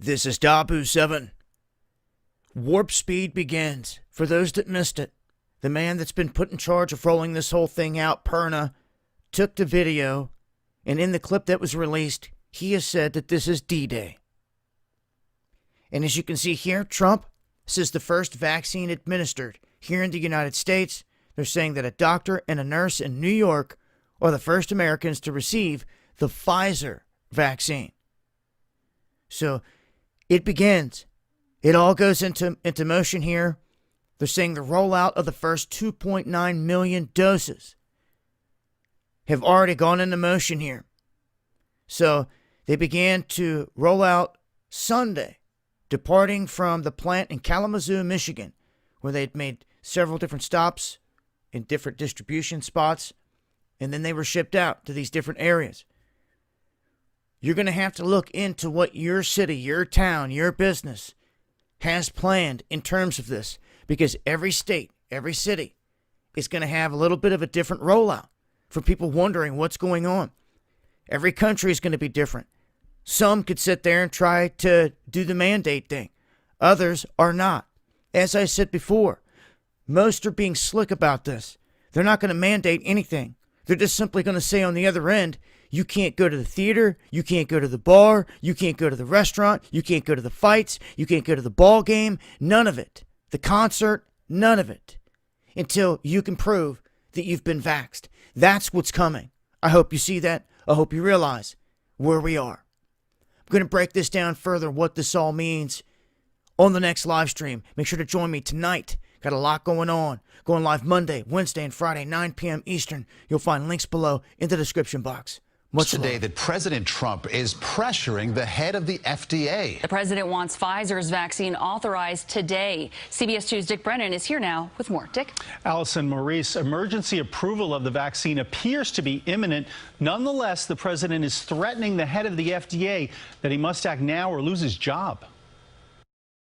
This is DAHBOO7. Warp speed begins. For those that missed it, the man that's been put in charge of rolling this whole thing out, Perna, took the video, and in the clip that was released, he has said that this is D-Day. And as you can see here, Trump says the first vaccine administered here in the United States. They're saying that a doctor and a nurse in New York are the first Americans to receive the Pfizer vaccine. So it begins. It all goes into motion here. They're saying the rollout of the first 2.9 million doses have already gone into motion here. So they began to roll out Sunday, departing from the plant in Kalamazoo, Michigan, where they'd made several different stops in different distribution spots, and then they were shipped out to these different areas. You're going to have to look into what your city, your town, your business has planned in terms of this, because every state, every city is going to have a little bit of a different rollout for people wondering what's going on. Every country is going to be different. Some could sit there and try to do the mandate thing. Others are not. As I said before, most are being slick about this. They're not going to mandate anything. They're just simply going to say on the other end, you can't go to the theater, you can't go to the bar, you can't go to the restaurant, you can't go to the fights, you can't go to the ball game, none of it. The concert, none of it. Until you can prove that you've been vaxxed. That's what's coming. I hope you see that. I hope you realize where we are. I'm going to break this down further, what this all means, on the next live stream. Make sure to join me tonight. Got a lot going on. Going live Monday, Wednesday, and Friday, 9 p.m. Eastern. You'll find links below in the description box. Much today love. That President Trump is pressuring the head of the FDA. The president wants Pfizer's vaccine authorized today. CBS 2's Dick Brennan is here now with more. Dick? Allison, Maurice, emergency approval of the vaccine appears to be imminent. Nonetheless, the president is threatening the head of the FDA that he must act now or lose his job.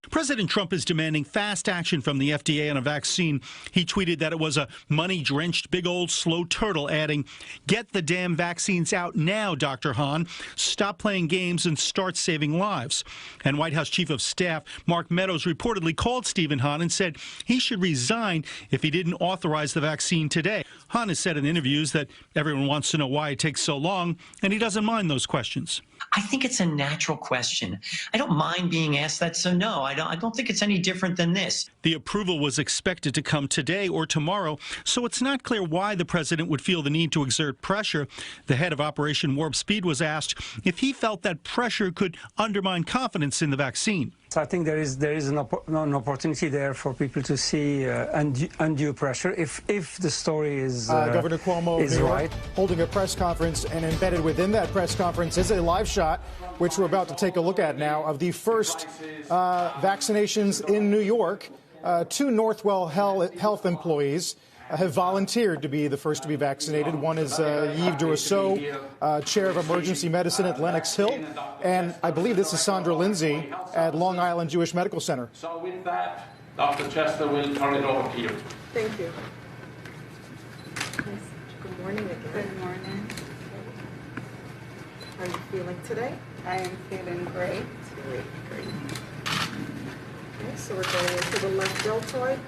President Trump is demanding fast action from the FDA on a vaccine. He tweeted that it was a money-drenched big old slow turtle, adding, "Get the damn vaccines out now, Dr. Hahn. Stop playing games and start saving lives." And White House Chief of Staff Mark Meadows reportedly called Stephen Hahn and said he should resign if he didn't authorize the vaccine today. Hahn has said in interviews that everyone wants to know why it takes so long, and he doesn't mind those questions. I think it's a natural question. I don't mind being asked that, so no, I don't think it's any different than this. The approval was expected to come today or tomorrow, so it's not clear why the president would feel the need to exert pressure. The head of Operation Warp Speed was asked if he felt that pressure could undermine confidence in the vaccine. So I think there is an opportunity there for people to see undue pressure if the story is Governor Cuomo is right. Holding a press conference, and embedded within that press conference is a live shot, which we're about to take a look at now, of the first vaccinations in New York. Two Northwell Health employees have volunteered to be the first to be vaccinated. One is Yves Durousseau, chair of emergency medicine at Lenox Hill, and I believe this is Sandra Lindsay at Long Island Jewish Medical Center. So with that, Dr. Chester will turn it over to you. Thank you. Good morning again. Good morning. How are you feeling today? I am feeling great. Great. Okay, so we're going into the left deltoid.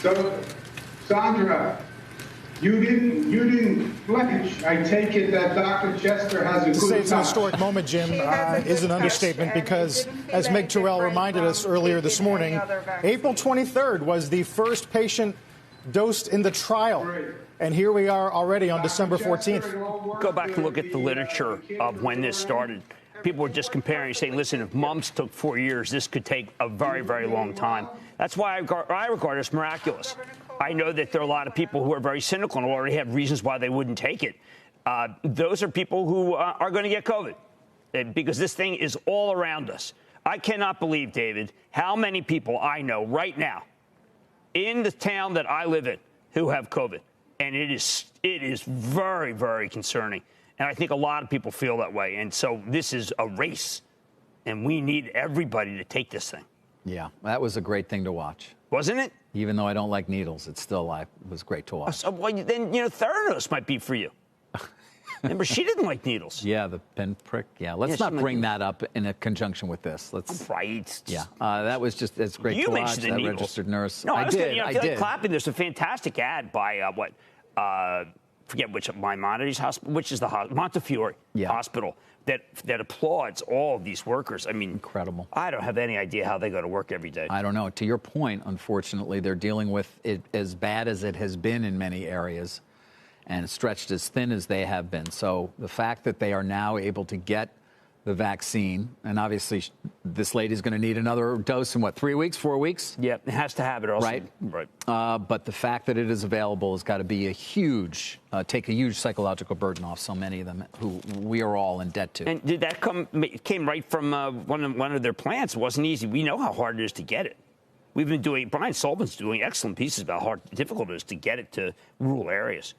So, Sandra, you didn't flinch. I take it that Dr. Chester has a To good say it's an time. historic moment, Jim, is an understatement because, as Meg Terrell reminded us earlier this morning, April 23rd was the first patient dosed in the trial. And here we are already on December 14th. Go back and look at the literature of when this started. People were just comparing, saying, listen, if mumps took 4 years, this could take a very, very long time. That's why I regard it as miraculous. I know that there are a lot of people who are very cynical and already have reasons why they wouldn't take it. Those are people who are going to get COVID because this thing is all around us. I cannot believe, David, how many people I know right now in the town that I live in who have COVID. And it is very, very concerning. And I think a lot of people feel that way. And so this is a race, and we need everybody to take this thing. Yeah, that was a great thing to watch. Wasn't it? Even though I don't like needles, it was great to watch. So, well, then, Theranos might be for you. Remember, she didn't like needles. Yeah, the pinprick. Yeah, let's not bring that up in a conjunction with this. Let's. Right. Yeah, that was just, it's great to watch. You mentioned the needles. Registered nurse. No, I did. I did. Like clapping. There's a fantastic ad by forget which Maimonides Hospital, which is the Montefiore Hospital that applauds all of these workers. I mean, incredible. I don't have any idea how they go to work every day. I don't know. To your point, unfortunately, they're dealing with it as bad as it has been in many areas and stretched as thin as they have been. So the fact that they are now able to get the vaccine, and obviously this lady's going to need another dose in, 3 weeks, 4 weeks? Yeah, it has to have it also. Right. But the fact that it is available has got to be take a huge psychological burden off so many of them who we are all in debt to. And did that came right from one of their plants? It wasn't easy. We know how hard it is to get it. We've been Brian Sullivan's doing excellent pieces about how difficult it is to get it to rural areas.